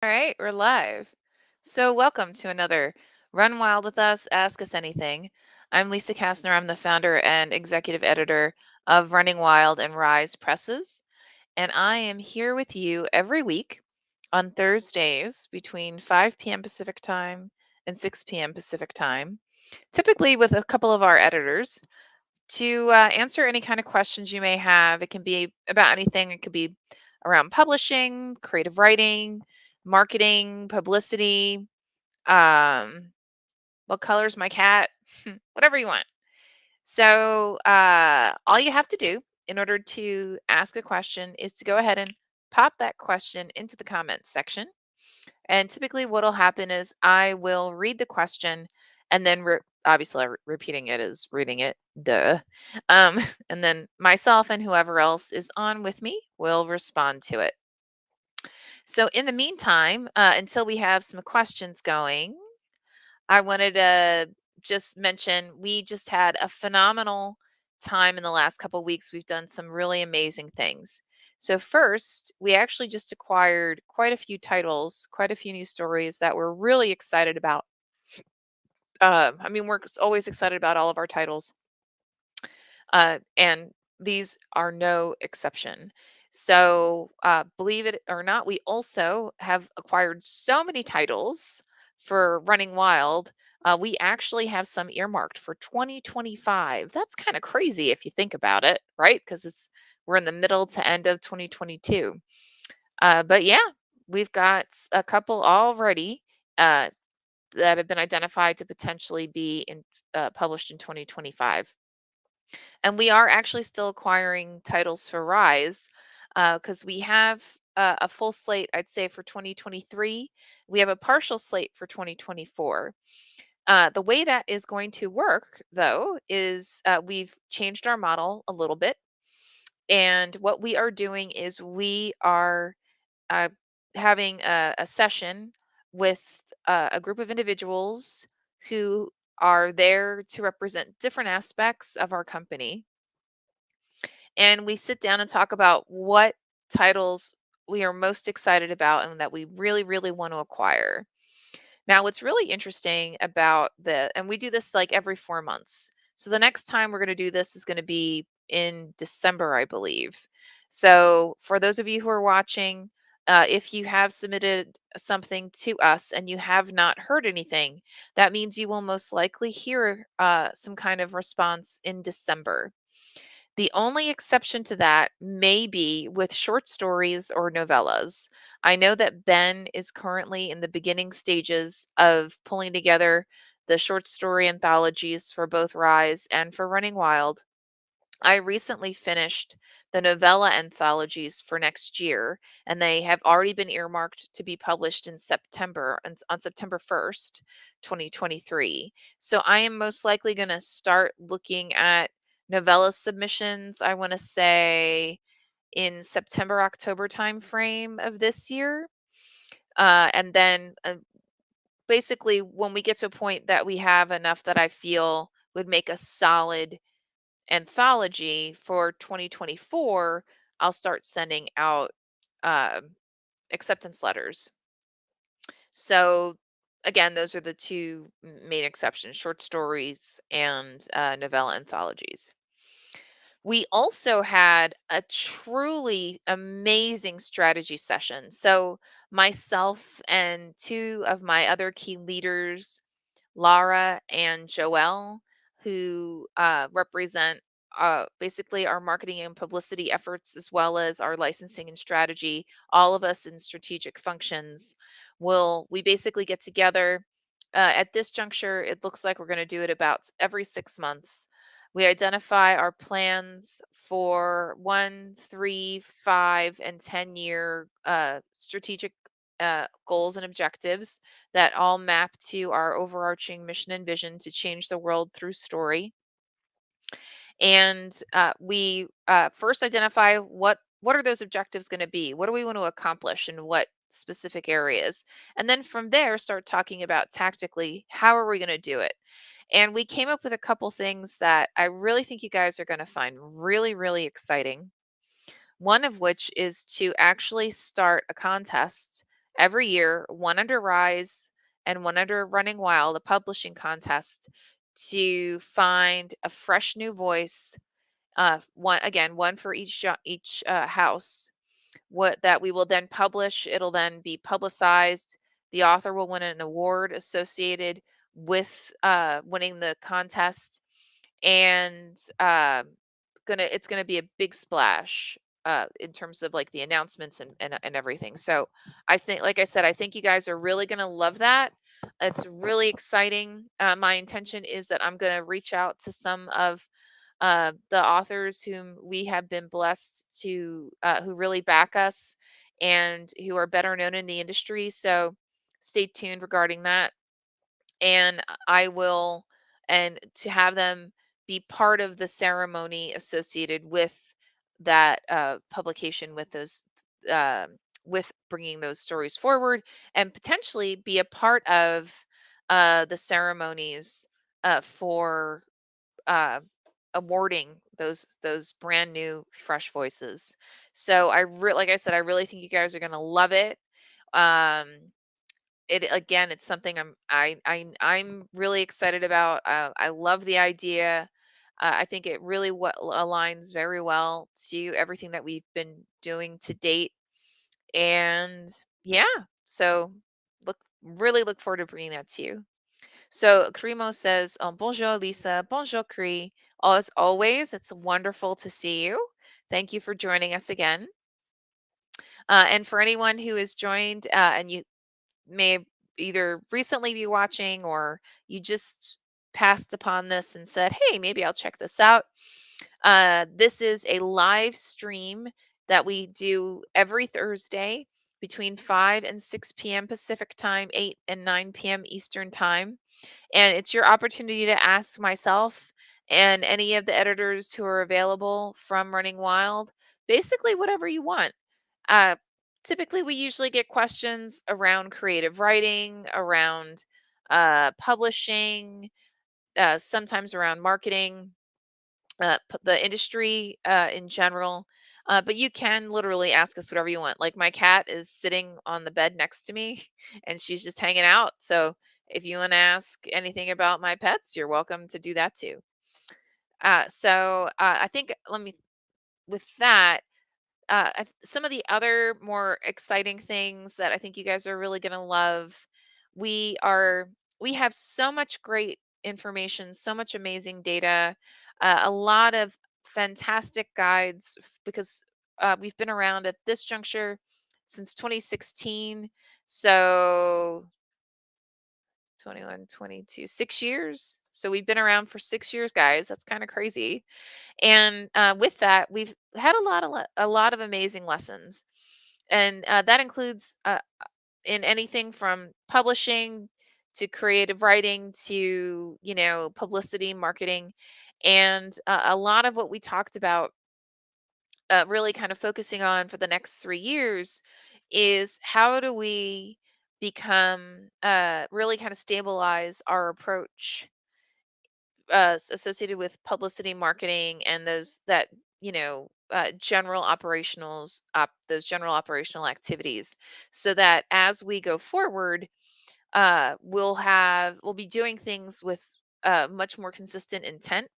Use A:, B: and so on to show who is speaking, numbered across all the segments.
A: All right, we're live. So, welcome to another Run Wild with Us, Ask Us Anything. I'm Lisa Kastner. I'm the founder and executive editor of Running Wild and RIZE Presses. And I am here with you every week on Thursdays between 5 p.m. Pacific time and 6 p.m. Pacific time, typically with a couple of our editors to answer any kind of questions you may have. It can be about anything. It could be around publishing, creative writing, marketing, publicity, um, what color's my cat, whatever you want. So, all you have to do in order to ask a question is to go ahead and pop that question into the comments section. And typically, what'll happen is I will read the question and then obviously repeating it is reading it, duh. Um, and then myself and whoever else is on with me will respond to it. So, in the meantime, until we have some questions going, I wanted to just mention we just had a phenomenal time in the last couple weeks. We've done some really amazing things. So, first, we actually just acquired quite a few titles, quite a few new stories that we're really excited about. We're always excited about all of our titles, and these are no exception. So, believe it or not, we also have acquired so many titles for Running Wild. We actually have some earmarked for 2025. That's kind of crazy if you think about it, right? Because we're in the middle to end of 2022. But yeah, we've got a couple already uh, that have been identified to potentially be published in 2025. And we are actually still acquiring titles for Rise because we have a full slate, I'd say, for 2023. We have a partial slate for 2024. The way that is going to work, though, is we've changed our model a little bit. And what we are doing is we are uh, having a session with a group of individuals who are there to represent different aspects of our company, and we sit down and talk about what titles we are most excited about and that we really, really want to acquire. Now, what's really interesting about and we do this like every 4 months. So the next time we're going to do this is going to be in December, I believe. So for those of you who are watching, if you have submitted something to us and you have not heard anything, that means you will most likely hear some kind of response in December. The only exception to that may be with short stories or novellas. I know that Ben is currently in the beginning stages of pulling together the short story anthologies for both Rise and for Running Wild. I recently finished the novella anthologies for next year, and they have already been earmarked to be published in September, on September 1st, 2023. So I am most likely going to start looking at novella submissions, I want to say in September, October timeframe of this year. And then basically, when we get to a point that we have enough that I feel would make a solid anthology for 2024, I'll start sending out um acceptance letters. So, again, those are the two main exceptions: short stories and novella anthologies. We also had a truly amazing strategy session. So, myself and two of my other key leaders, Lara and Joelle, who represent basically our marketing and publicity efforts, as well as our licensing and strategy. All of us in strategic functions we basically get together. At this juncture, it looks like we're going to do it about every 6 months. We identify our plans for 1, 3, 5, and 10-year strategic goals and objectives that all map to our overarching mission and vision to change the world through story. And we first identify what are those objectives going to be? What do we want to accomplish in what specific areas? And then from there, start talking about tactically how are we going to do it? And we came up with a couple things that I really think you guys are going to find really, really exciting. One of which is to actually start a contest every year, one under Rise and one under Running Wild, a publishing contest to find a fresh new voice. One for each house. What that we will then publish. It'll then be publicized. The author will win an award associated with winning the contest, and it's gonna be a big splash in terms of like the announcements and everything. So I think, like I said, I think you guys are really gonna love that. It's really exciting. My intention is that I'm gonna reach out to some of the authors whom we have been blessed to who really back us and who are better known in the industry. So stay tuned regarding that, and I will, and to have them be part of the ceremony associated with that publication, with those with bringing those stories forward, and potentially be a part of the ceremonies for uh, awarding those brand new fresh voices. So like I said, I really think you guys are going to love it. Um, it again, it's something I'm really excited about. I love the idea. I think it really what aligns very well to everything that we've been doing to date. And yeah, so really look forward to bringing that to you. So Cremo says, Bonjour, Lisa. Bonjour, Cree. As always, it's wonderful to see you. Thank you for joining us again. And for anyone who has joined and you may either recently be watching or you just passed upon this and said, hey, maybe I'll check this out. This is a live stream that we do every Thursday between 5 and 6 p.m. Pacific time, 8 and 9 p.m. Eastern time. And it's your opportunity to ask myself and any of the editors who are available from Running Wild basically whatever you want. Uh, Typically, we usually get questions around creative writing, around publishing, sometimes around marketing, the industry in general. But you can literally ask us whatever you want. Like my cat is sitting on the bed next to me and she's just hanging out. So if you want to ask anything about my pets, you're welcome to do that too. I think, with that, some of the other more exciting things that I think you guys are really going to love. We are we have so much great information, so much amazing data, a lot of fantastic guides because we've been around at this juncture since 2016. So 21, 22, 6 years. So we've been around for 6 years, guys. That's kind of crazy. And with that, we've had a lot of amazing lessons, and that includes in anything from publishing to creative writing to publicity, marketing, and a lot of what we talked about, really kind of focusing on for the next 3 years, is how do we become really kind of stabilize our approach associated with publicity, marketing, and those general operational activities, so that as we go forward, we'll be doing things with much more consistent intent,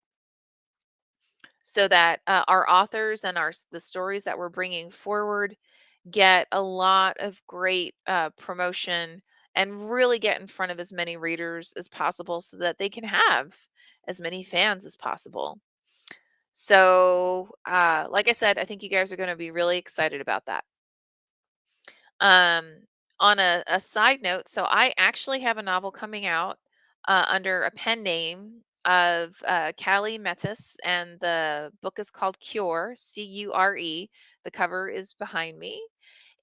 A: so that our authors and the stories that we're bringing forward get a lot of great promotion and really get in front of as many readers as possible so that they can have as many fans as possible. So, like I said, I think you guys are going to be really excited about that. Um, on a side note, so I actually have a novel coming out under a pen name of Callie Metis, and the book is called Cure, Cure. The cover is behind me,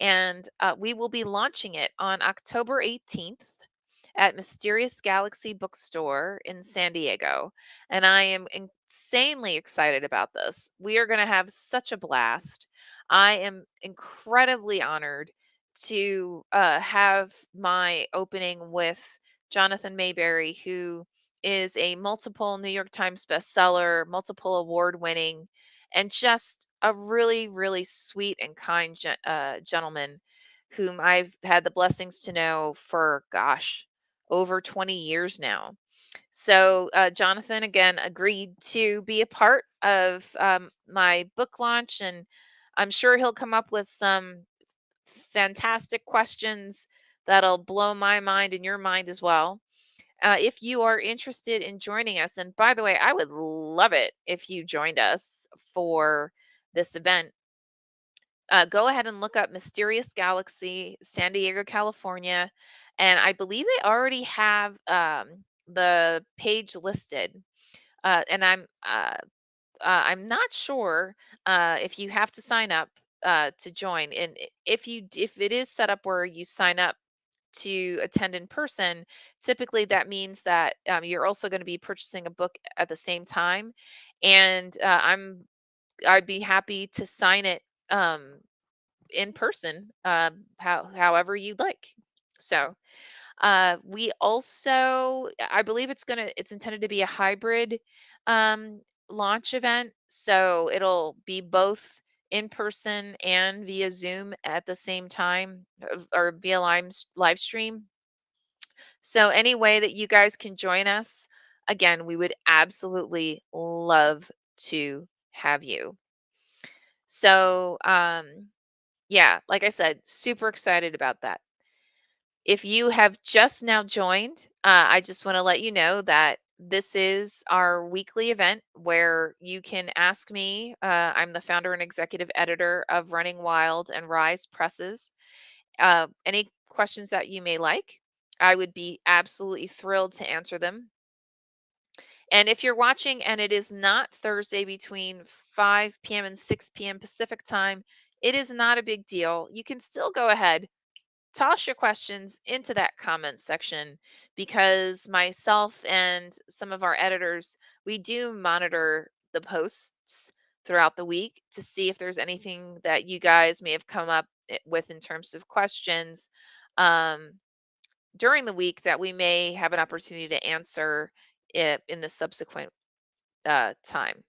A: and we will be launching it on October 18th at Mysterious Galaxy Bookstore in San Diego. And I am insanely excited about this. We are going to have such a blast. I am incredibly honored to have my opening with Jonathan Mayberry, who is a multiple New York Times bestseller, multiple award winning, and just a really, really sweet and kind gentleman whom I've had the blessings to know for, gosh, over 20 years now. So, Jonathan again agreed to be a part of my book launch, and I'm sure he'll come up with some fantastic questions that'll blow my mind and your mind as well. If you are interested in joining us, and by the way, I would love it if you joined us for this event. Go ahead and look up Mysterious Galaxy, San Diego, California. And I believe they already have the page listed. And I'm not sure if you have to sign up to join. And if it is set up where you sign up to attend in person, typically that means that you're also going to be purchasing a book at the same time. And I'd be happy to sign it in person, however you'd like. So we also, I believe it's intended to be a hybrid um, launch event. So it'll be both in person and via Zoom at the same time, or via live stream. So any way that you guys can join us, again, we would absolutely love to have you. So yeah, like I said, super excited about that. If you have just now joined, I just want to let you know that this is our weekly event where you can ask me. I'm the founder and executive editor of Running Wild and RIZE presses. Any questions that you may like, I would be absolutely thrilled to answer them. And if you're watching and it is not Thursday between 5 p.m. and 6 p.m. Pacific time, it is not a big deal. You can still go ahead, toss your questions into that comment section, because myself and some of our editors, we do monitor the posts throughout the week to see if there's anything that you guys may have come up with in terms of questions um, during the week that we may have an opportunity to answer it in the subsequent time.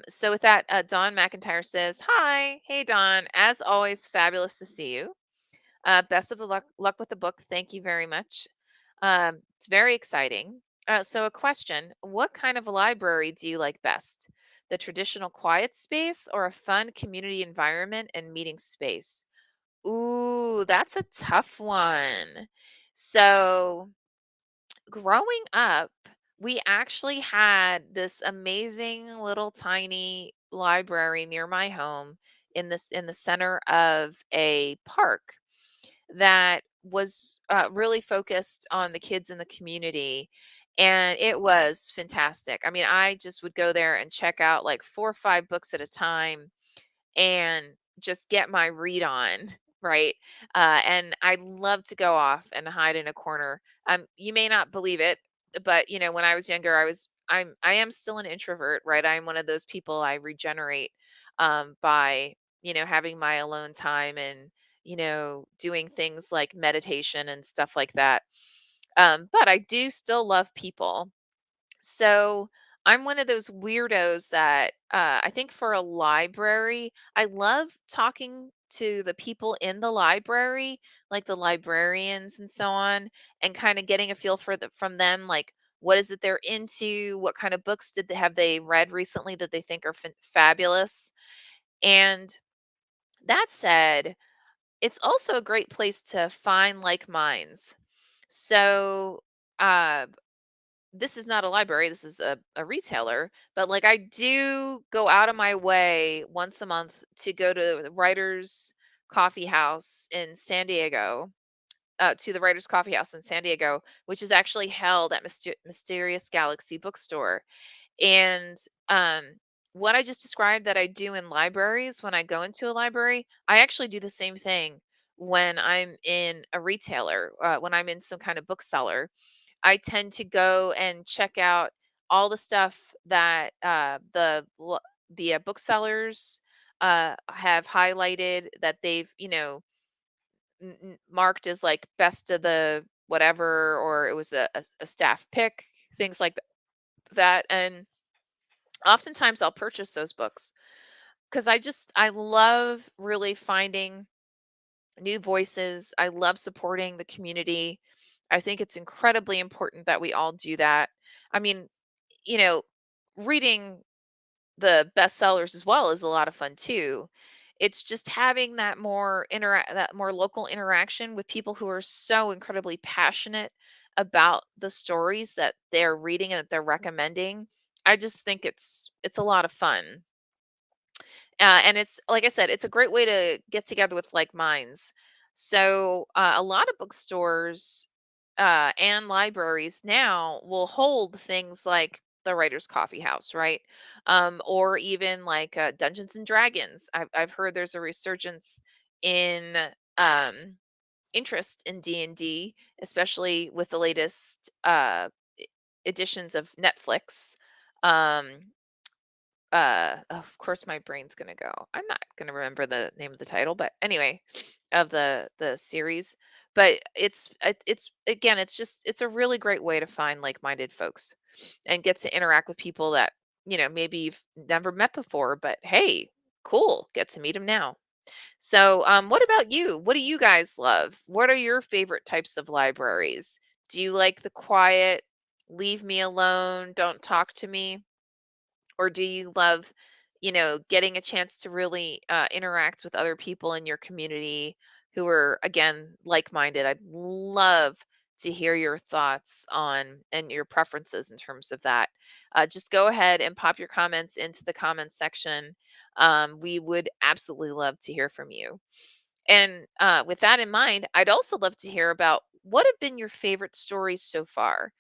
A: So with that, Dawn McIntyre says, "Hi, hey Dawn, as always, fabulous to see you. Best of the luck with the book. Thank you very much. It's very exciting. So, a question: what kind of library do you like best? The traditional quiet space or a fun community environment and meeting space?" Ooh, that's a tough one. So, growing up, we actually had this amazing little tiny library near my home in the center of a park that was really focused on the kids in the community. And it was fantastic. I mean, I just would go there and check out like 4 or 5 books at a time and just get my read on, right? And I love to go off and hide in a corner. You may not believe it, but when I was younger, I am still an introvert, right? I'm one of those people. I regenerate by having my alone time and doing things like meditation and stuff like that. But I do still love people, so I'm one of those weirdos that I think for a library, I love talking to the people in the library, like the librarians and so on, and kind of getting a feel from them, like what is it they're into, what kind of books have they read recently that they think are fabulous. And that said, it's also a great place to find like minds. So uh, this is not a library, this is a retailer, but like I do go out of my way once a month to go to the writers coffee house in San Diego, to the writers coffee house in San Diego, which is actually held at Mysterious Galaxy bookstore. And um what I just described that I do in libraries, when I go into a library, I actually do the same thing when I'm in a retailer, when I'm in some kind of bookseller. I tend to go and check out all the stuff that the booksellers have highlighted, that they've marked as like best of the whatever, or it was a staff pick, things like that. And oftentimes I'll purchase those books because I love really finding new voices. I love supporting the community. I think it's incredibly important that we all do that. I mean, you know, reading the bestsellers as well is a lot of fun too. It's just having that more local interaction with people who are so incredibly passionate about the stories that they're reading and that they're recommending. I just think it's a lot of fun. And it's like I said, it's a great way to get together with like minds. So a lot of bookstores and libraries now will hold things like the Writer's Coffee House, right? Or even like Dungeons and Dragons. I've heard there's a resurgence in um, interest in D&D, especially with the latest editions of Netflix. Um, of course my brain's gonna go. I'm not gonna remember the name of the title, but anyway, of the series. But it's again, it's just it's a really great way to find like-minded folks and get to interact with people that, maybe you've never met before, but hey, cool, get to meet them now. So, what about you? What do you guys love? What are your favorite types of libraries? Do you like the quiet, leave me alone, don't talk to me? Or do you love, getting a chance to really interact with other people in your community who are, again, like-minded? I'd love to hear your thoughts on and your preferences in terms of that. Just go ahead and pop your comments into the comments section. We would absolutely love to hear from you. And with that in mind, I'd also love to hear about what have been your favorite stories so far.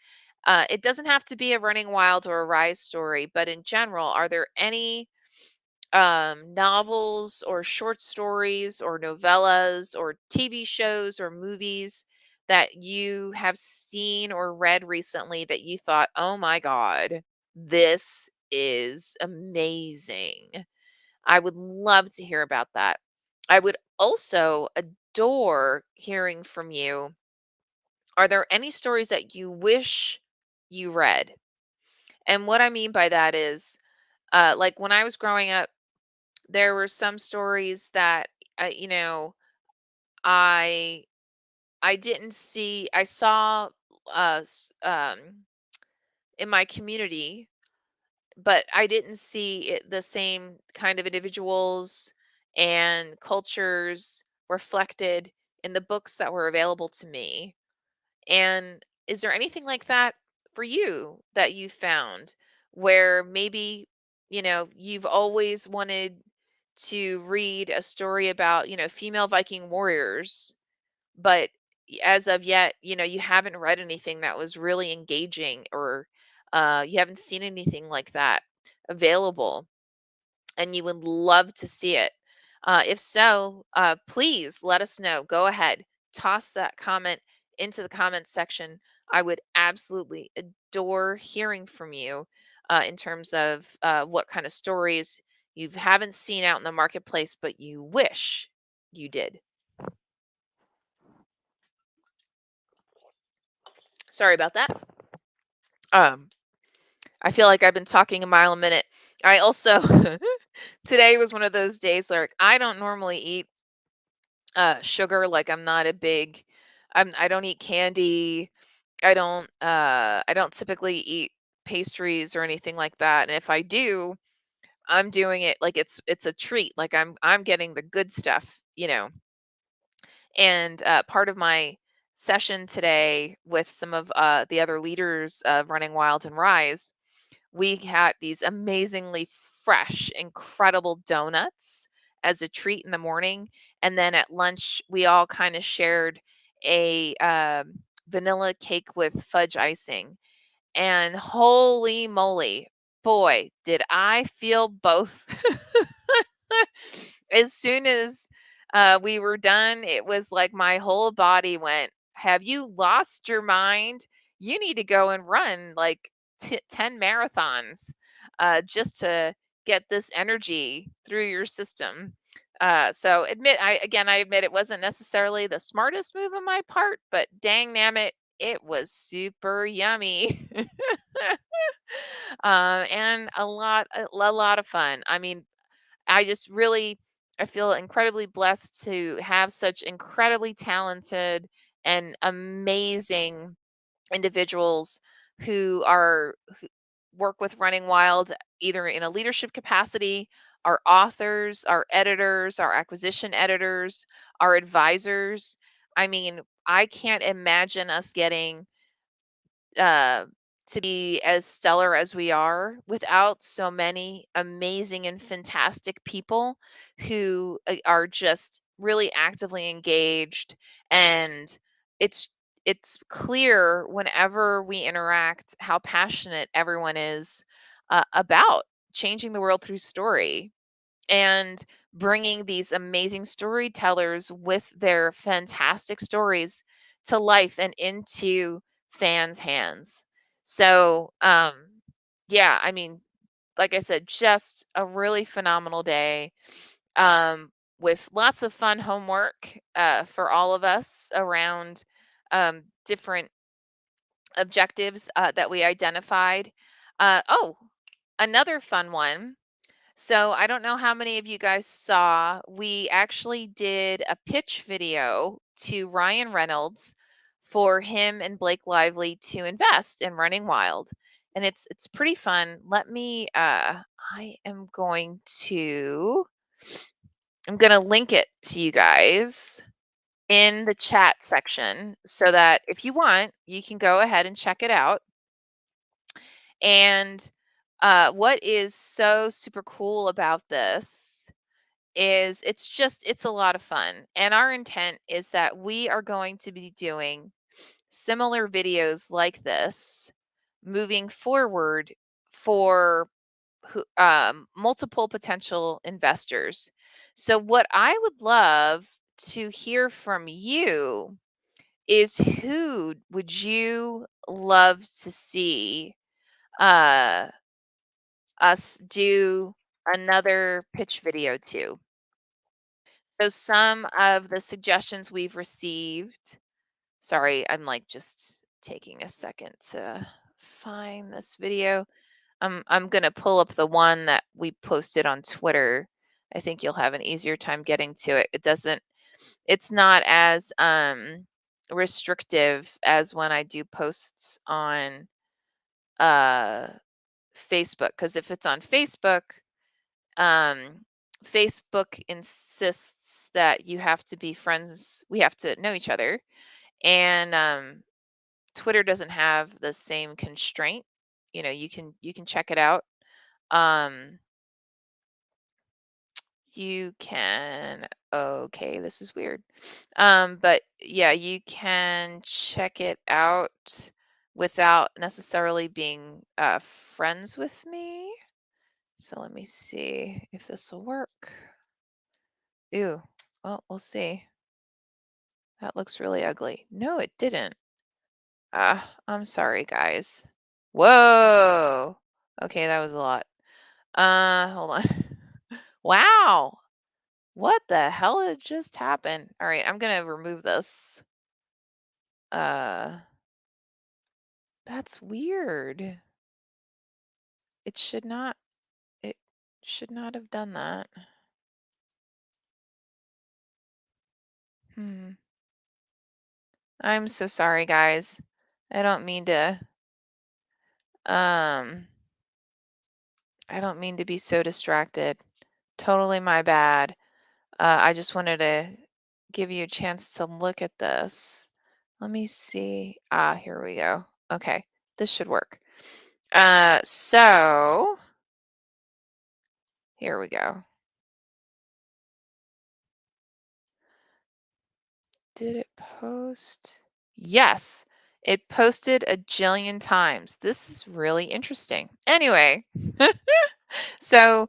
A: It doesn't have to be a Running Wild or a Rise story, but in general, are there any novels or short stories or novellas or TV shows or movies that you have seen or read recently that you thought, oh my God, this is amazing? I would love to hear about that. I would also adore hearing from you. Are there any stories that you wish you read? And what I mean by that is, like when I was growing up, there were some stories that, you know, I I didn't see. I saw in my community, but I didn't see the same kind of individuals and cultures reflected in the books that were available to me. And is there anything like that for you that you found where maybe, you've always wanted to read a story about, female Viking warriors, but as of yet, you haven't read anything that was really engaging, or you haven't seen anything like that available and you would love to see it. If so, please let us know. Go ahead, toss that comment into the comments section. I would absolutely adore hearing from you in terms of what kind of stories you haven't seen out in the marketplace, but you wish you did. Sorry about that. Um, I feel like I've been talking a mile a minute. I also today was one of those days where I don't normally eat sugar. Like I'm not a big I don't eat candy. I don't typically eat pastries or anything like that. And if I do, I'm doing it like it's a treat. Like I'm getting the good stuff, you know. And part of my session today with some of the other leaders of Running Wild and Rise, we had these amazingly fresh, incredible donuts as a treat in the morning. And then at lunch, we all kind of shared a vanilla cake with fudge icing. And holy moly, boy, did I feel both. As soon as we were done, it was like my whole body went, have you lost your mind? You need to go and run like 10 marathons just to get this energy through your system. So I admit it wasn't necessarily the smartest move on my part, but dang nammit, it was super yummy. And a lot of fun. I mean, I just really I feel incredibly blessed to have such incredibly talented and amazing individuals who work with Running Wild either in a leadership capacity, our authors, our editors, our acquisition editors, our advisors. I mean, I can't imagine us getting uh, to be as stellar as we are without so many amazing and fantastic people who are just really actively engaged. And it's it's clear whenever we interact how passionate everyone is about changing the world through story and bringing these amazing storytellers with their fantastic stories to life and into fans' hands. So, yeah, I mean, like I said, just a really phenomenal day with lots of fun homework for all of us around different objectives that we identified. Oh, another fun one, so I don't know how many of you guys saw, we actually did a pitch video to Ryan Reynolds for him and Blake Lively to invest in Running Wild. And it's pretty fun. Let me I am going to I'm going to link it to you guys in the chat section so that if you want, you can go ahead and check it out. And what is so super cool about this is it's a lot of fun. And our intent is that we are going to be doing similar videos like this moving forward for multiple potential investors. So, what I would love to hear from you is who would you love to see uh, us do another pitch video to? So some of the suggestions we've received, sorry, I'm like just taking a second to find this video. I'm gonna pull up the one that we posted on Twitter. I think you'll have an easier time getting to it. It's not as restrictive as when I do posts on uh Facebook, because if it's on Facebook, um, Facebook insists that you have to be friends. We have to know each other, and Twitter doesn't have the same constraint. You know, you can check it out. Um, you can. Okay, this is weird. But yeah, you can check it out without necessarily being friends with me. So let me see if this will work. Ew. Well, we'll see. That looks really ugly. No, it didn't. I'm sorry, guys. Whoa. Okay, that was a lot. Hold on. Wow. What the hell had just happened? All right, I'm gonna remove this. Uh, that's weird. It should not, it should not have done that. Hmm. I'm so sorry, guys. I don't mean to, um, I don't mean to be so distracted. Totally my bad. I just wanted to give you a chance to look at this. Let me see. Ah, here we go. Okay, this should work. So here we go. Did it post? Yes, it posted a jillion times. This is really interesting. Anyway, so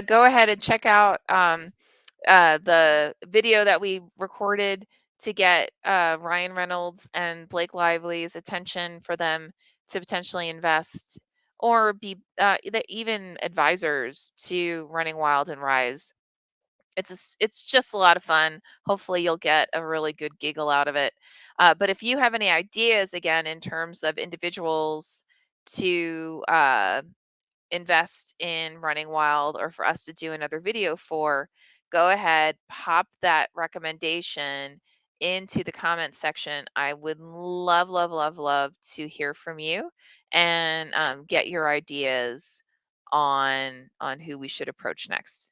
A: go ahead and check out the video that we recorded to get Ryan Reynolds and Blake Lively's attention for them to potentially invest or be even advisors to Running Wild and RIZE. It's just a lot of fun. Hopefully, you'll get a really good giggle out of it. But if you have any ideas, again, in terms of individuals to invest in Running Wild or for us to do another video for, go ahead, pop that recommendation into the comment section. I would love, love, love, love to hear from you and get your ideas on who we should approach next.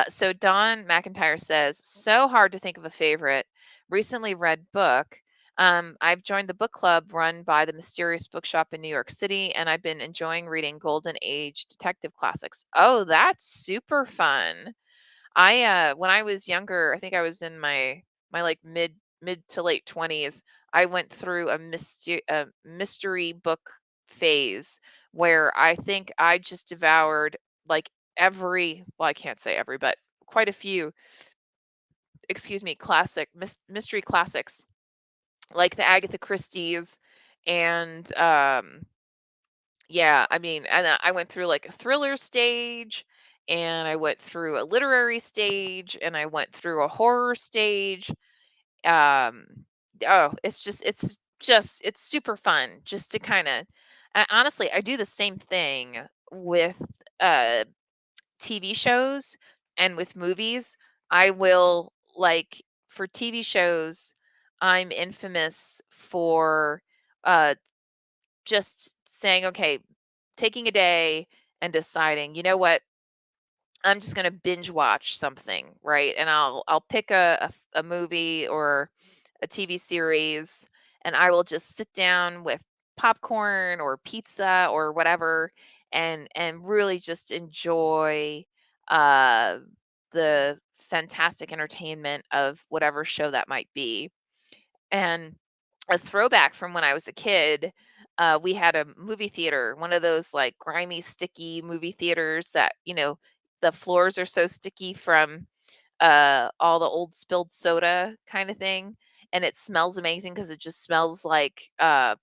A: So Don McIntyre says, so hard to think of a favorite. Recently read book. I've joined the book club run by the Mysterious Bookshop in New York City, and I've been enjoying reading Golden Age detective classics. Oh, that's super fun. When I was younger, I think I was in my like mid to late 20s, I went through a mystery book phase where I think I just devoured like well, I can't say every, but quite a few, excuse me, mystery classics like the Agatha Christie's and yeah, I mean, and I went through like a thriller stage, and I went through a literary stage, and I went through a horror stage. Um, oh, it's super fun just to kind of, honestly, I do the same thing with uh TV shows and with movies. I will like for TV shows, I'm infamous for uh just saying, okay, taking a day and deciding, you know what, I'm just going to binge watch something, right? And I'll pick a movie or a TV series, and I will just sit down with popcorn or pizza or whatever, and really just enjoy uh the fantastic entertainment of whatever show that might be. And a throwback from when I was a kid, we had a movie theater, one of those like grimy, sticky movie theaters that, the floors are so sticky from all the old spilled soda kind of thing. And it smells amazing because it just smells like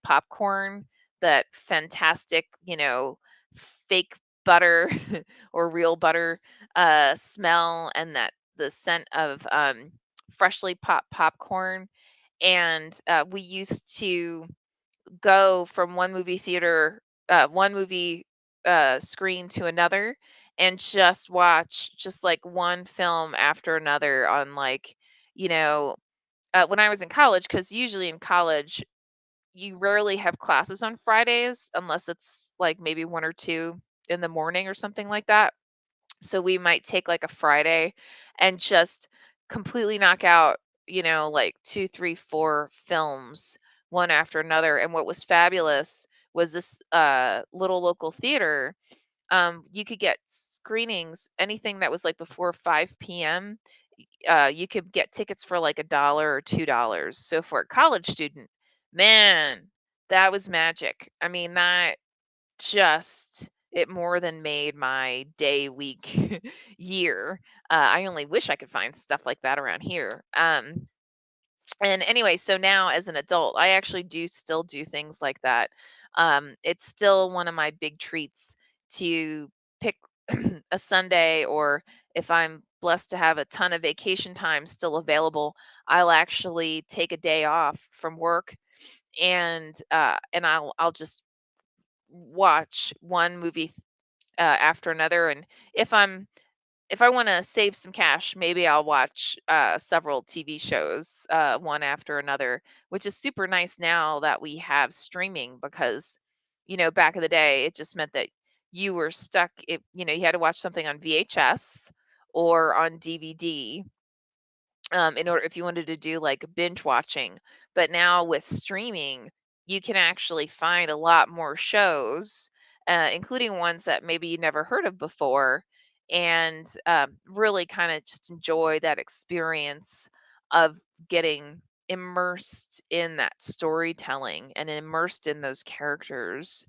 A: popcorn, that fantastic, fake butter or real butter smell, and that the scent of freshly popped popcorn. And we used to go from one movie screen to another, and just watch just like one film after another on like, you know, when I was in college, because usually in college, you rarely have classes on Fridays unless it's like maybe one or two in the morning or something like that. So we might take like a Friday and just completely knock out, like two, three, four films one after another. And what was fabulous was this little local theater. You could get screenings, anything that was like before 5 p.m. You could get tickets for like $1 or $2. So for a college student, man, that was magic. I mean, that just it more than made my day, week, year. I only wish I could find stuff like that around here. And anyway, so now as an adult, I actually do still do things like that. It's still one of my big treats to pick a Sunday, or if I'm blessed to have a ton of vacation time still available, I'll actually take a day off from work, and I'll just watch one movie after another. And if I'm if I want to save some cash, maybe I'll watch several TV shows one after another, which is super nice now that we have streaming, because back in the day it just meant that you were stuck. You had to watch something on VHS or on DVD, in order if you wanted to do like binge watching. But now with streaming, you can actually find a lot more shows, including ones that maybe you never heard of before, and really kind of just enjoy that experience of getting immersed in that storytelling and immersed in those characters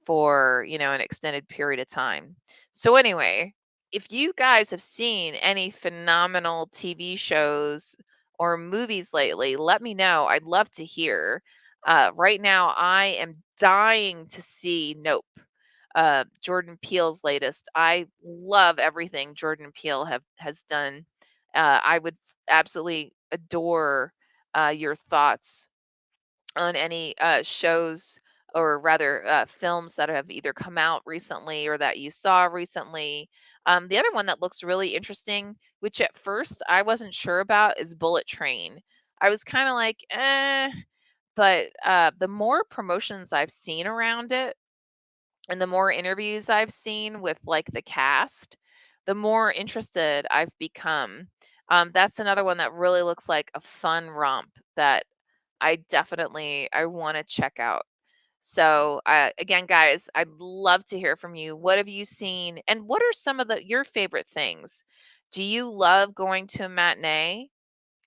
A: for an extended period of time. So anyway, if you guys have seen any phenomenal TV shows or movies lately, let me know. I'd love to hear. Right now, I am dying to see Nope, Jordan Peele's latest. I love everything Jordan Peele has done. I would absolutely adore your thoughts on any shows or rather films that have either come out recently or that you saw recently. The other one that looks really interesting, which at first I wasn't sure about, is Bullet Train. I was kind of like, but the more promotions I've seen around it and the more interviews I've seen with like the cast, the more interested I've become. That's another one that really looks like a fun romp that I want to check out. So, again, guys, I'd love to hear from you. What have you seen, and what are some of your favorite things? Do you love going to a matinee?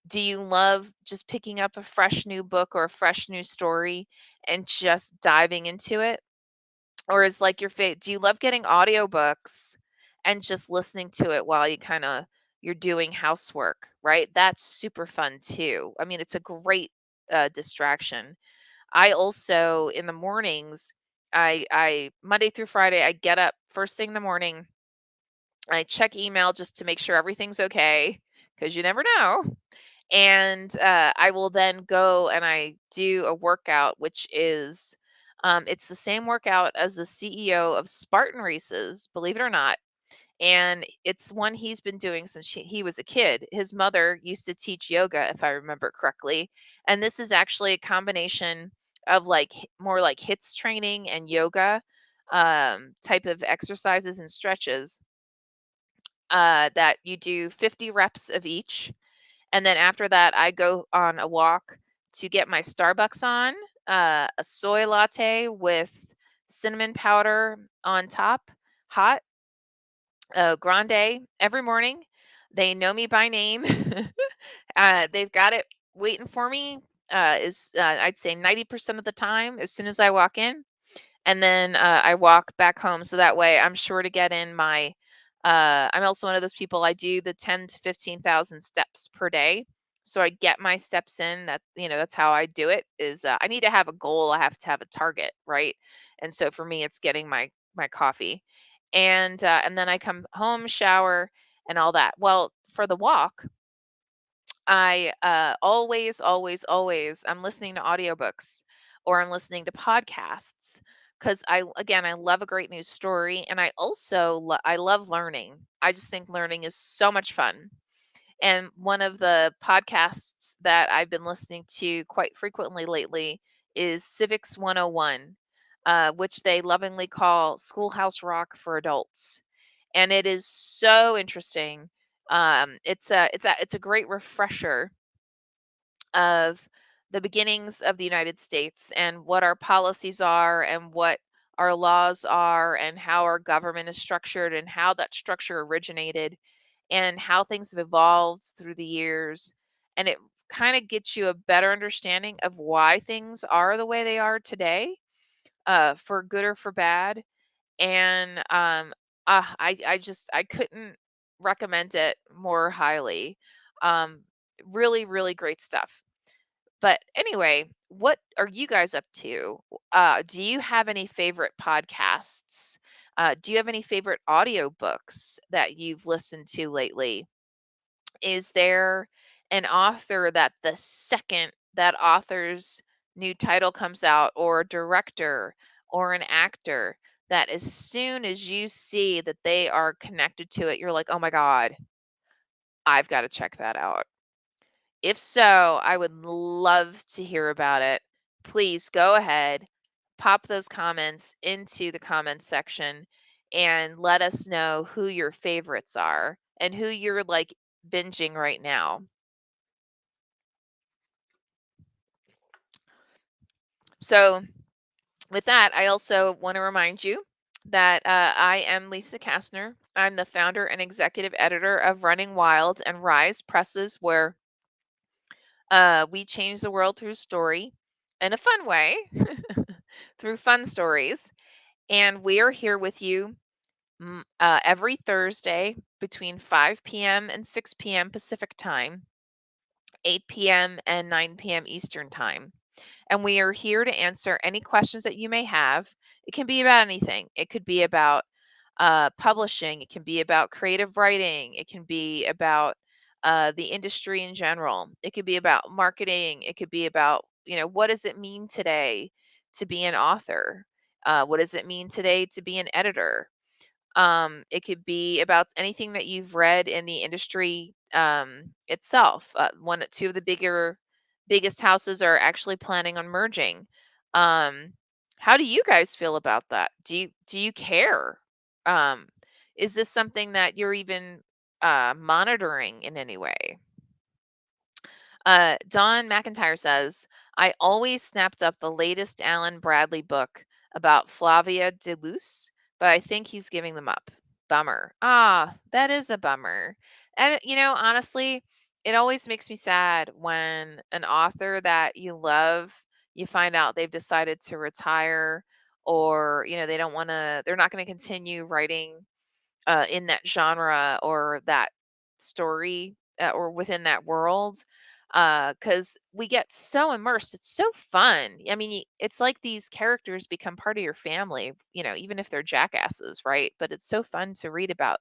A: Do you love just picking up a fresh new book or a fresh new story and just diving into it? Or is like your do you love getting audiobooks and just listening to it while you're doing housework, right? That's super fun too. I mean, it's a great distraction. I also in the mornings, I Monday through Friday, I get up first thing in the morning. I check email just to make sure everything's okay because you never know. And I will then go and I do a workout, which is it's the same workout as the CEO of Spartan Races, believe it or not. And it's one he's been doing since he was a kid. His mother used to teach yoga, if I remember correctly. And this is actually a combination of like more like HIIT training and yoga type of exercises and stretches that you do 50 reps of each. And then after that, I go on a walk to get my Starbucks on, a soy latte with cinnamon powder on top, hot, grande every morning. They know me by name. They've got it waiting for me. Is I'd say 90% of the time as soon as I walk in, and then I walk back home. So that way, I'm sure to get in my. I'm also one of those people. I do the 10 to 15,000 steps per day. So I get my steps in. That's how I do it. Is I need to have a goal. I have to have a target, right? And so for me, it's getting my coffee, and then I come home, shower, and all that. Well, for the walk, I always, always, always, I'm listening to audiobooks or I'm listening to podcasts because I love a great news story, and I also I love learning. I just think learning is so much fun. And one of the podcasts that I've been listening to quite frequently lately is Civics 101, which they lovingly call Schoolhouse Rock for adults, and it is so interesting. It's a great refresher of the beginnings of the United States and what our policies are and what our laws are and how our government is structured and how that structure originated and how things have evolved through the years. And it kind of gets you a better understanding of why things are the way they are today, for good or for bad. And I couldn't recommend it more highly. Um, Really, really great stuff. But anyway, what are you guys up to? Do you have any favorite podcasts? Do you have any favorite audiobooks that you've listened to lately? Is there an author that the second that author's new title comes out, or a director or an actor, that as soon as you see that they are connected to it, you're like, oh my God, I've got to check that out? If so, I would love to hear about it. Please go ahead, pop those comments into the comments section and let us know who your favorites are and who you're like binging right now. So, with that, I also want to remind you that I am Lisa Kastner. I'm the founder and executive editor of Running Wild and RIZE Presses, where we change the world through story in a fun way, through fun stories. And we are here with you every Thursday between 5 p.m. and 6 p.m. Pacific time, 8 p.m. and 9 p.m. Eastern time. And we are here to answer any questions that you may have. It can be about anything. It could be about publishing. It can be about creative writing. It can be about the industry in general. It could be about marketing. It could be about, what does it mean today to be an author? What does it mean today to be an editor? It could be about anything that you've read in the industry itself. Two of the biggest houses are actually planning on merging. Um, how do you guys feel about that? Do you care? Um, is this something that you're even monitoring in any way? Don McIntyre says, I always snapped up the latest Alan Bradley book about Flavia de Luce, but I think he's giving them up. Bummer. Ah, that is a bummer. And, honestly, it always makes me sad when an author that you love, you find out they've decided to retire, or, they're not going to continue writing in that genre or that story, or within that world, because we get so immersed. It's so fun. I mean, it's like these characters become part of your family, even if they're jackasses, right? But it's so fun to read about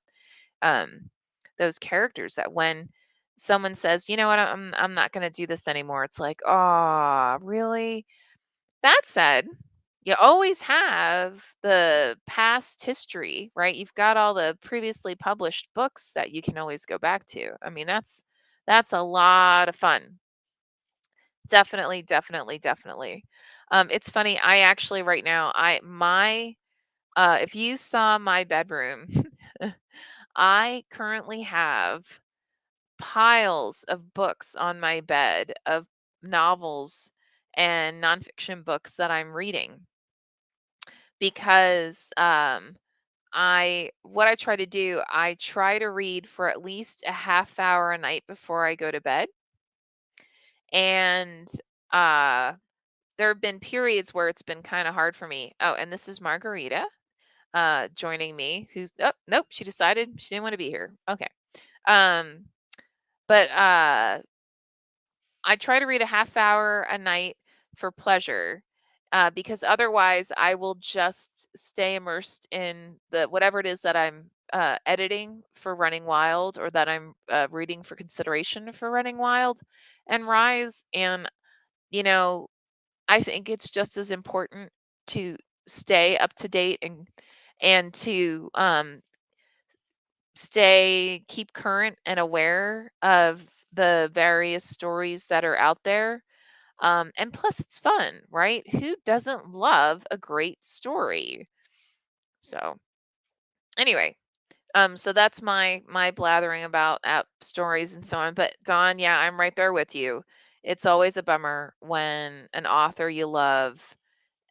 A: um, those characters, that when someone says, you know what, I'm not going to do this anymore, it's like, oh, really? That said, you always have the past history, right? You've got all the previously published books that you can always go back to. I mean, that's a lot of fun. Definitely, definitely, definitely. It's funny. I actually right now, I my if you saw my bedroom, I currently have piles of books on my bed of novels and nonfiction books that I'm reading, because what I try to do, I try to read for at least a half hour a night before I go to bed. And uh there have been periods where it's been kind of hard for me. Oh, and this is Margarita joining me, who's, oh, nope, she decided she didn't want to be here. Okay. Um but I try to read a half hour a night for pleasure, because otherwise I will just stay immersed in the whatever it is that I'm editing for Running Wild, or that I'm reading for consideration for Running Wild and Rise. And, you know, I think it's just as important to stay up to date, and to keep current and aware of the various stories that are out there. And plus, it's fun, right? Who doesn't love a great story? So, anyway, so that's my blathering about app stories and so on. But Don, yeah, I'm right there with you. It's always a bummer when an author you love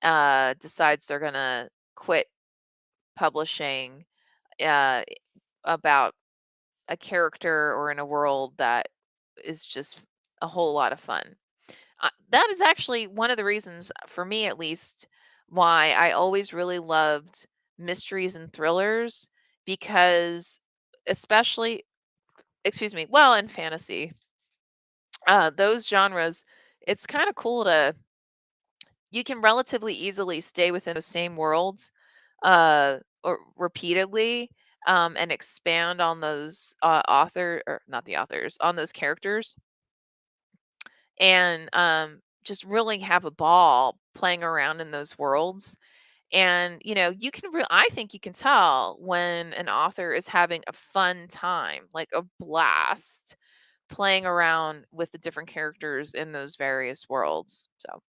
A: decides they're gonna quit publishing uh, about a character or in a world that is just a whole lot of fun. That is actually one of the reasons, for me at least, why I always really loved mysteries and thrillers, because, especially, excuse me, well, in fantasy, those genres, it's kind of cool to, you can relatively easily stay within those same worlds or repeatedly, and expand on those or not the authors, on those characters, and just really have a ball playing around in those worlds. And you can I think you can tell when an author is having a fun time, like a blast, playing around with the different characters in those various worlds. So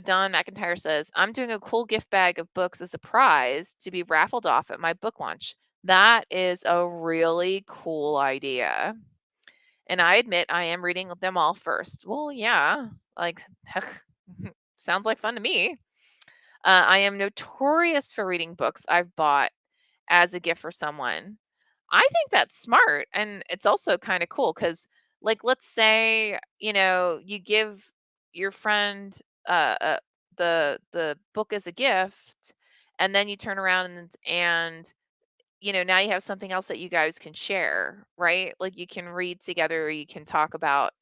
A: Don McIntyre says, I'm doing a cool gift bag of books as a prize to be raffled off at my book launch. That is a really cool idea. And I admit I am reading them all first. Well, yeah, like, sounds like fun to me. I am notorious for reading books I've bought as a gift for someone. I think that's smart. And it's also kind of cool because, like, let's say, you give your friend the book as a gift, and then you turn around and now you have something else that you guys can share, right? Like, you can read together, you can talk about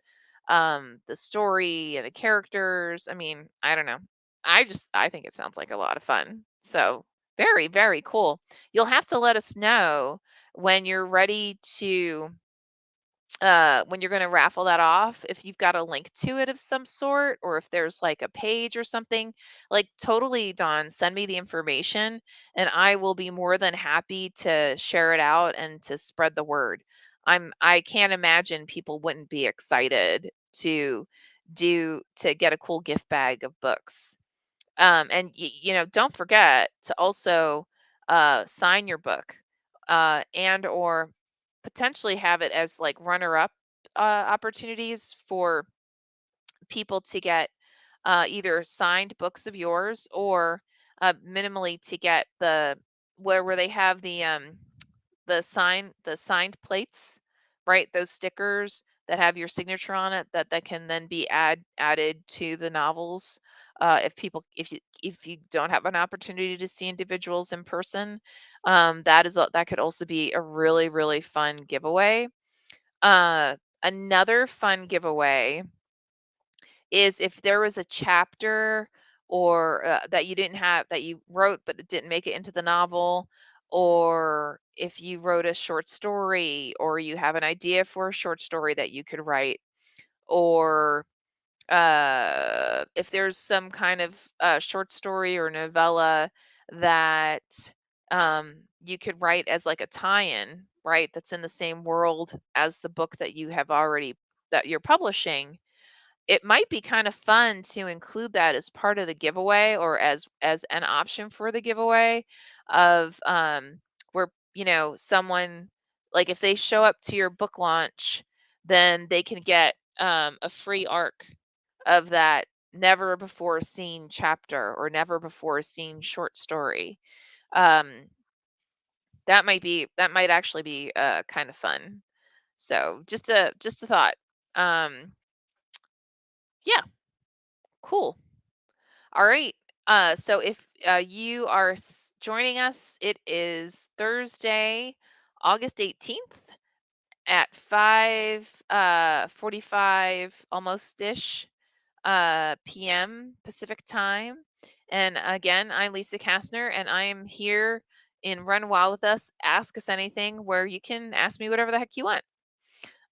A: the story and the characters. I mean, I don't know. I think it sounds like a lot of fun. So, very, very cool. You'll have to let us know when you're ready to when you're going to raffle that off, if you've got a link to it of some sort, or if there's like a page or something, like totally, Dawn, send me the information and I will be more than happy to share it out and to spread the word. I can't imagine people wouldn't be excited to get a cool gift bag of books. And don't forget to also sign your book, and or potentially have it as like runner up opportunities for people to get either signed books of yours, or minimally to get where they have the signed plates, right? Those stickers that have your signature on it, that can then be added to the novels. If you don't have an opportunity to see individuals in person, that could also be a really, really fun giveaway. Uh, Another fun giveaway is if there was a chapter, or that you didn't have, that you wrote but it didn't make it into the novel, or if you wrote a short story, or you have an idea for a short story that you could write, or if there's some kind of short story or novella that you could write as like a tie-in, right? That's in the same world as the book that you're publishing. It might be kind of fun to include that as part of the giveaway, or as an option for the giveaway of where someone, like if they show up to your book launch, then they can get a free arc of that never before seen chapter or never before seen short story. um that might actually be kind of fun. So just a thought. um yeah, cool. All right. So if you are joining us, it is Thursday, August 18th at 5:45 almost ish p.m. Pacific time. And again, I'm Lisa Kastner, and I am here in Run Wild with Us. Ask Us Anything, where you can ask me whatever the heck you want.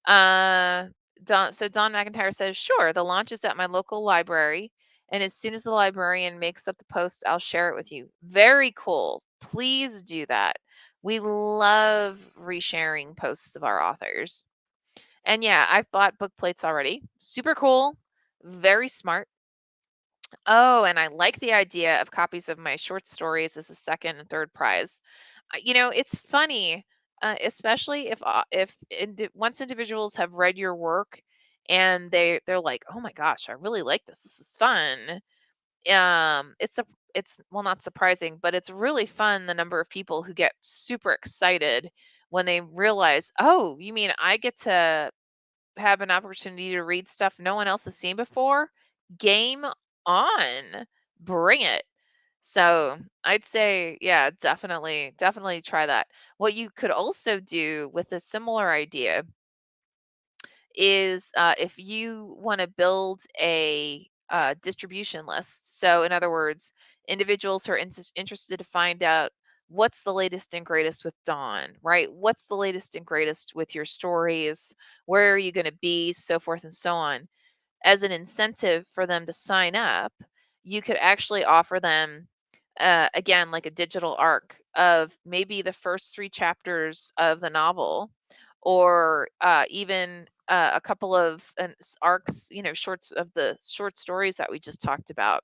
A: Uh, Don McIntyre says, sure, the launch is at my local library. And as soon as the librarian makes up the post, I'll share it with you. Very cool. Please do that. We love resharing posts of our authors. And yeah, I've bought book plates already. Super cool. Very smart. Oh, and I like the idea of copies of my short stories as a second and third prize. It's funny, especially once individuals have read your work and they're like, "Oh my gosh, I really like this. This is fun." It's well, not surprising, but it's really fun the number of people who get super excited when they realize, "Oh, you mean I get to have an opportunity to read stuff no one else has seen before? Game on. Bring it." So I'd say, yeah, definitely try that. What you could also do with a similar idea is if you want to build a distribution list. So, in other words, individuals who are interested to find out what's the latest and greatest with Dawn, right? What's the latest and greatest with your stories? Where are you going to be? So forth and so on. As an incentive for them to sign up, you could actually offer them, again, like a digital arc of maybe the first three chapters of the novel, or even a couple of arcs, shorts of the short stories that we just talked about.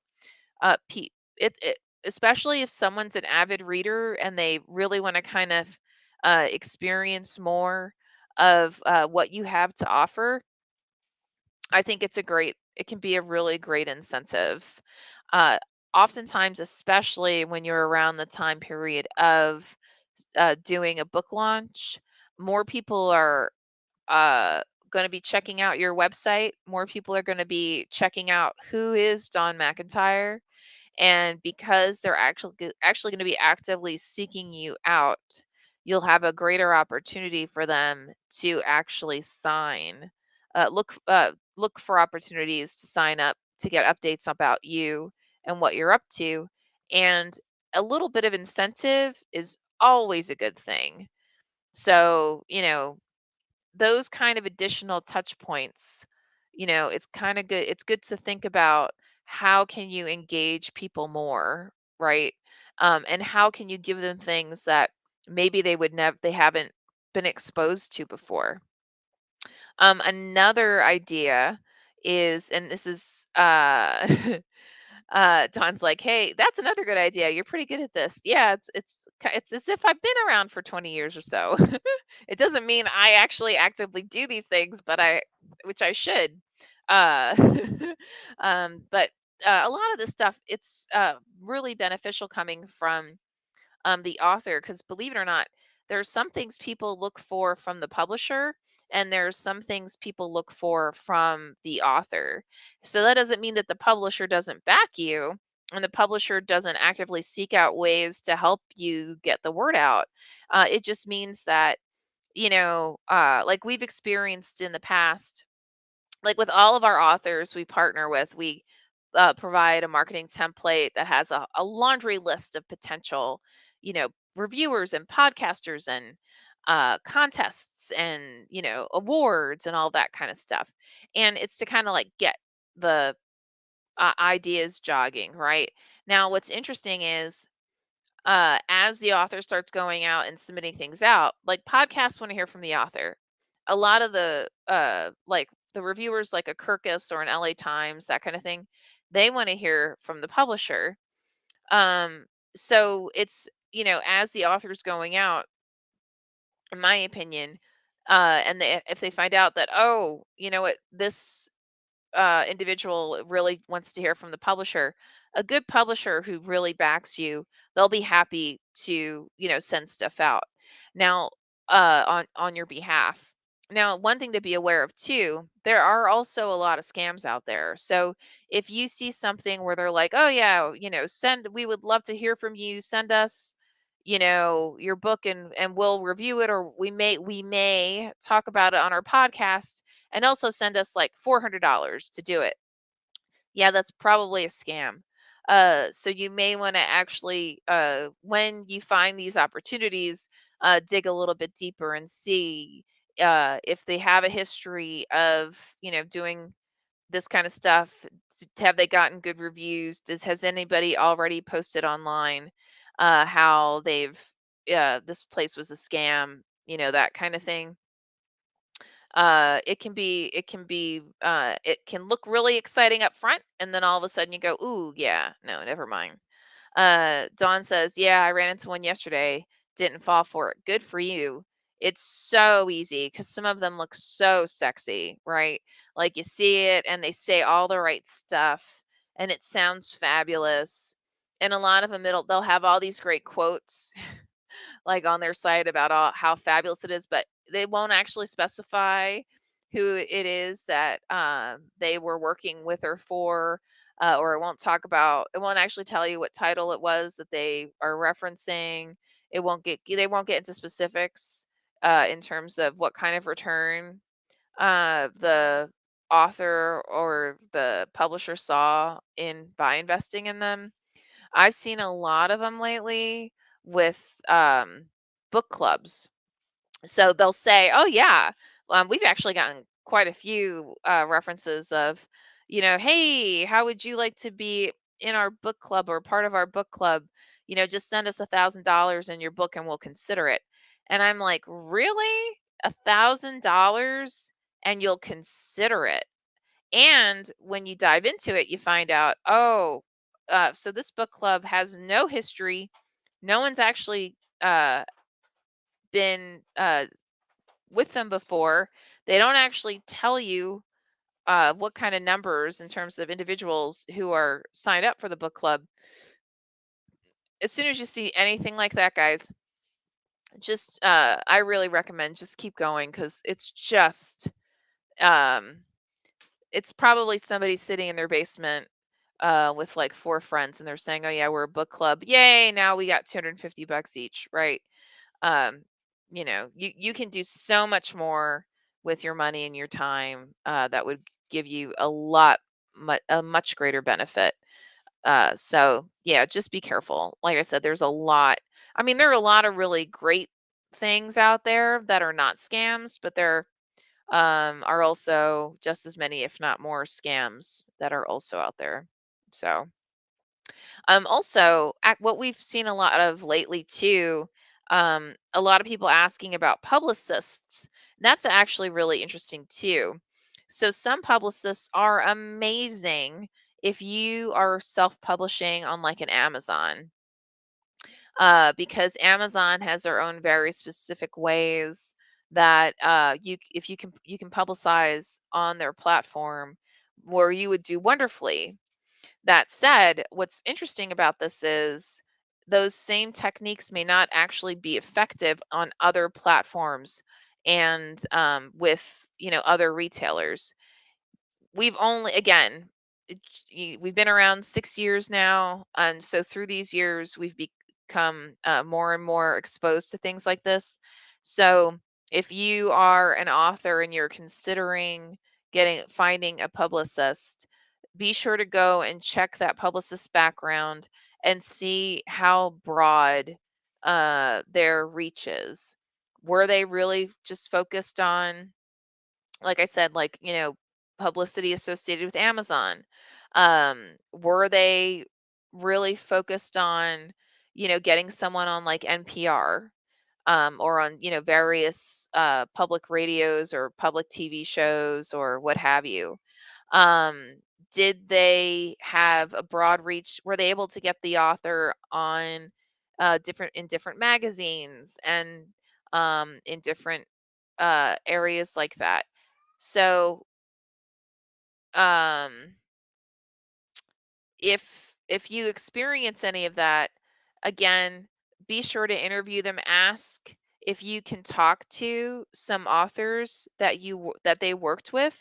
A: Especially if someone's an avid reader and they really want to kind of experience more of what you have to offer. I think it can be a really great incentive. Uh, Oftentimes, especially when you're around the time period of doing a book launch, more people are going to be checking out your website. More people are going to be checking out who is Don McIntyre, and because they're actually going to be actively seeking you out, you'll have a greater opportunity for them to actually sign. Look for opportunities to sign up to get updates about you and what you're up to. And a little bit of incentive is always a good thing. So, those kind of additional touch points, it's kind of good. It's good to think about how can you engage people more, right? And how can you give them things that maybe they haven't been exposed to before. Another idea is, and this is Don's like, "Hey, that's another good idea. You're pretty good at this." Yeah, it's as if I've been around for 20 years or so. It doesn't mean I actually actively do these things, but which I should. Uh, but a lot of this stuff, it's really beneficial coming from the author, because believe it or not, there's some things people look for from the publisher, and there's some things people look for from the author. So that doesn't mean that the publisher doesn't back you and the publisher doesn't actively seek out ways to help you get the word out. It just means that, like we've experienced in the past, like with all of our authors we partner with, we provide a marketing template that has a laundry list of potential, reviewers and podcasters and contests and, awards and all that kind of stuff. And it's to kind of like get the ideas jogging, right? Now, what's interesting is as the author starts going out and submitting things out, like podcasts want to hear from the author. A lot of the like the reviewers, like a Kirkus or an LA Times, that kind of thing, they want to hear from the publisher. Um, so it's, as the author's going out, in my opinion, and if they find out that, oh, you know what, this individual really wants to hear from the publisher, a good publisher who really backs you, they'll be happy to, send stuff out. Now, on your behalf. Now, one thing to be aware of too, there are also a lot of scams out there. So if you see something where they're like, "Oh yeah, we would love to hear from you. Send us, your book and we'll review it, or we may talk about it on our podcast, and also send us like $400 to do it." Yeah, that's probably a scam. So you may want to actually, when you find these opportunities, dig a little bit deeper and see if they have a history of, doing this kind of stuff. Have they gotten good reviews? Has anybody already posted online how this place was a scam? That kind of thing. It can look really exciting up front, and then all of a sudden you go, "Ooh, yeah, no, never mind." Dawn says, "Yeah, I ran into one yesterday, didn't fall for it. Good for you." It's so easy because some of them look so sexy, right? Like you see it and they say all the right stuff and it sounds fabulous. And a lot of them, they'll have all these great quotes like on their site about how fabulous it is, but they won't actually specify who it is that they were working with or for, or it won't actually tell you what title it was that they are referencing. They won't get into specifics in terms of what kind of return the author or the publisher saw in by investing in them. I've seen a lot of them lately with book clubs. So they'll say, "Oh yeah, we've actually gotten quite a few references of, hey, how would you like to be in our book club or part of our book club? Just send us $1,000 in your book and we'll consider it." And I'm like, "Really? $1,000 and you'll consider it?" And when you dive into it, you find out, oh, so this book club has no history. No one's actually been with them before. They don't actually tell you what kind of numbers in terms of individuals who are signed up for the book club. As soon as you see anything like that, guys, just I really recommend just keep going, because um, it's probably somebody sitting in their basement with like four friends, and they're saying, "Oh yeah, we're a book club. Yay, now we got 250 bucks each," right? Um, you can do so much more with your money and your time that would give you a much greater benefit. So yeah, just be careful. Like I said, there's a lot. I mean, there are a lot of really great things out there that are not scams, but are also just as many, if not more, scams that are also out there. So, also, what we've seen a lot of lately too, a lot of people asking about publicists. That's actually really interesting too. So, some publicists are amazing if you are self-publishing on like an Amazon, because Amazon has their own very specific ways that if you can publicize on their platform where you would do wonderfully. That said, what's interesting about this is those same techniques may not actually be effective on other platforms and with other retailers. We've only again we've been around 6 years now, and so through these years we've become more and more exposed to things like this. So if you are an author and you're considering getting finding a publicist, be sure to go and check that publicist's background and see how broad their reach is. Were they really just focused on, like I said, like, publicity associated with Amazon? Were they really focused on, getting someone on like NPR, or on, various public radios or public TV shows or what have you? Um, did they have a broad reach? Were they able to get the author on different magazines and in different areas like that? So, um, if you experience any of that, again, be sure to interview them. Ask if you can talk to some authors that they worked with,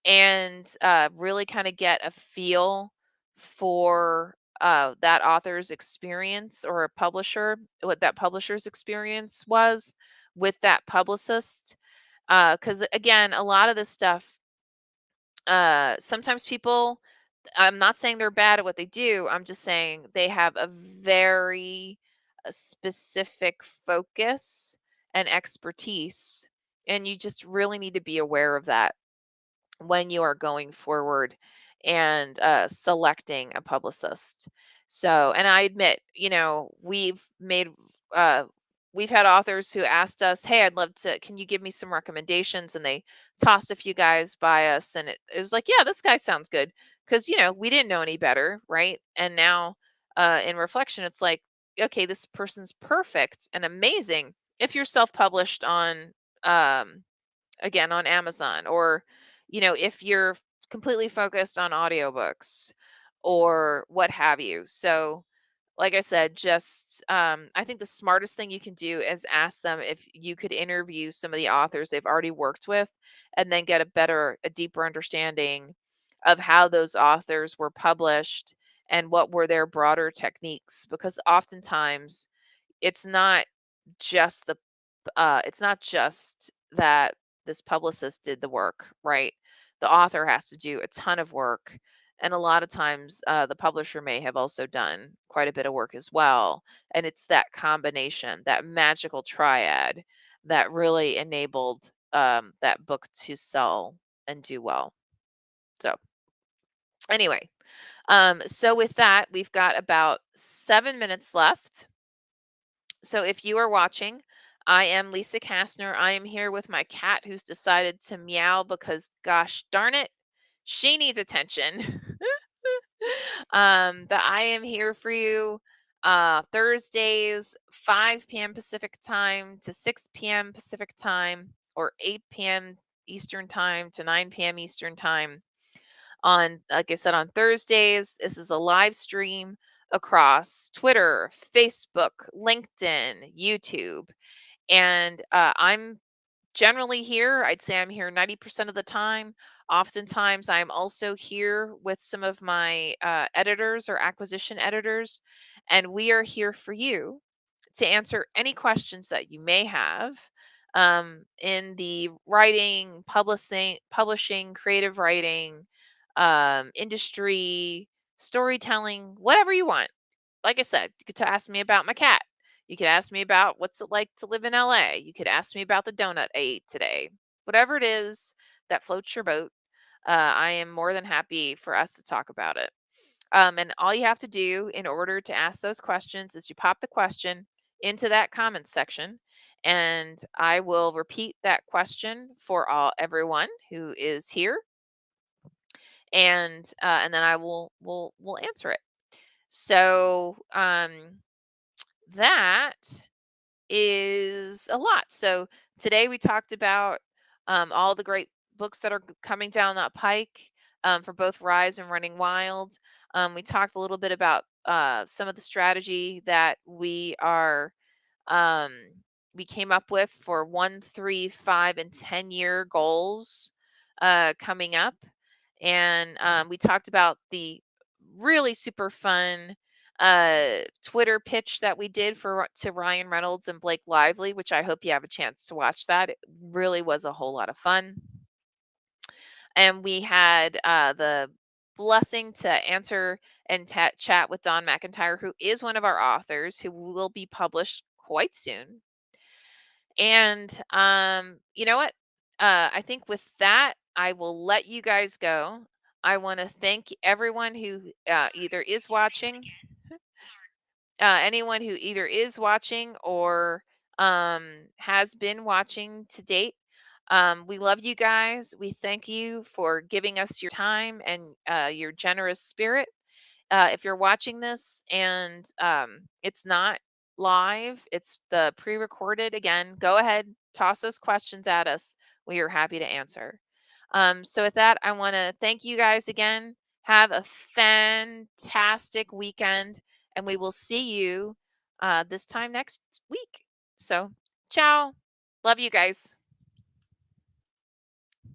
A: and really kind of get a feel for that author's experience, or a publisher, what that publisher's experience was with that publicist. Because again, a lot of this stuff, sometimes people, I'm not saying they're bad at what they do. I'm just saying they have a very specific focus and expertise. And you just really need to be aware of that when you are going forward and selecting a publicist. So, and I admit, uh, we've had authors who asked us, "Hey, I'd love to. Can you give me some recommendations?" And they tossed a few guys by us, and it was like, "Yeah, this guy sounds good," because we didn't know any better, right? And now, in reflection, it's like, okay, this person's perfect and amazing if you're self-published on. Um, Again, on Amazon, or if you're completely focused on audiobooks or what have you. So, like I said, just I think the smartest thing you can do is ask them if you could interview some of the authors they've already worked with, and then get a deeper understanding of how those authors were published and what were their broader techniques, because oftentimes it's not just it's not just that this publicist did the work, right? The author has to do a ton of work. And a lot of times, the publisher may have also done quite a bit of work as well. And it's that combination, that magical triad, that really enabled that book to sell and do well. So, anyway, so with that, we've got about 7 minutes left. So if you are watching, I am Lisa Kastner. I am here with my cat who's decided to meow because, gosh darn it, she needs attention. But I am here for you Thursdays, 5 p.m. Pacific time to 6 p.m. Pacific time, or 8 p.m. Eastern time to 9 p.m. Eastern time. On, like I said, on Thursdays, this is a live stream across Twitter, Facebook, LinkedIn, YouTube. And I'm generally here. I'd say I'm here 90% of the time. Oftentimes, I'm also here with some of my editors or acquisition editors, and we are here for you to answer any questions that you may have in the writing, publishing, creative writing, industry, storytelling, whatever you want. Like I said, you could ask me about my cat. You could ask me about what's it like to live in LA. You could ask me about the donut I ate today. whatever it is that floats your boat. I am more than happy for us to talk about it. And all you have to do in order to ask those questions is you pop the question into that comments section, and I will repeat that question for everyone who is here, and then I will answer it. So that is a lot. So today we talked about all the great books that are coming down that pike for both Rise and Running Wild. We talked a little bit about some of the strategy that um, we came up with for 1, 3, 5, and 10-year goals coming up. And we talked about the really super fun Twitter pitch that we did to Ryan Reynolds and Blake Lively, which I hope you have a chance to watch that. It really was a whole lot of fun. And we had the blessing to answer and chat with Don McIntyre, who is one of our authors, who will be published quite soon. And you know what? I think with that, I will let you guys go. I want to thank everyone who either is watching, anyone who either is watching or has been watching to date. We love you guys. We thank you for giving us your time and your generous spirit. If you're watching this and it's not live, it's the pre recorded, again, go ahead, toss those questions at us. We are happy to answer. So, with that, I want to thank you guys again. Have a fantastic weekend, and we will see you this time next week. So, ciao. Love you guys.